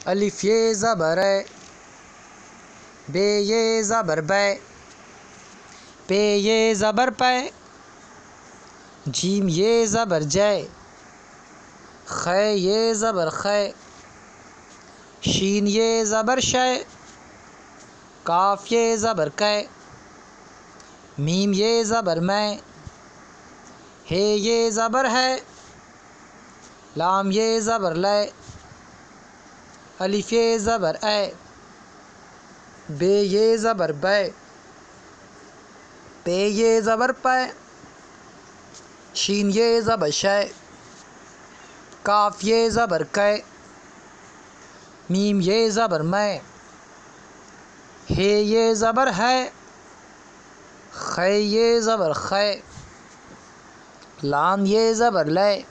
الف یہ زبر ہے، بے یہ زبر بے، پے یہ زبر پے، جیم یہ زبر جے، خے یہ زبر خے، شین یہ زبر شے، کاف یہ زبر کے، میم یہ زبر میں، ہے یہ زبر ہے، لام یہ زبر لے، الف یہ زبر اے، بے یہ زبر بے، پے یہ زبر پے، شین یہ زبر شے، کاف یہ زبر کے، میم یہ زبر میں، ہے یہ زبر ہے، خے یہ زبر خے، لام یہ زبر لے،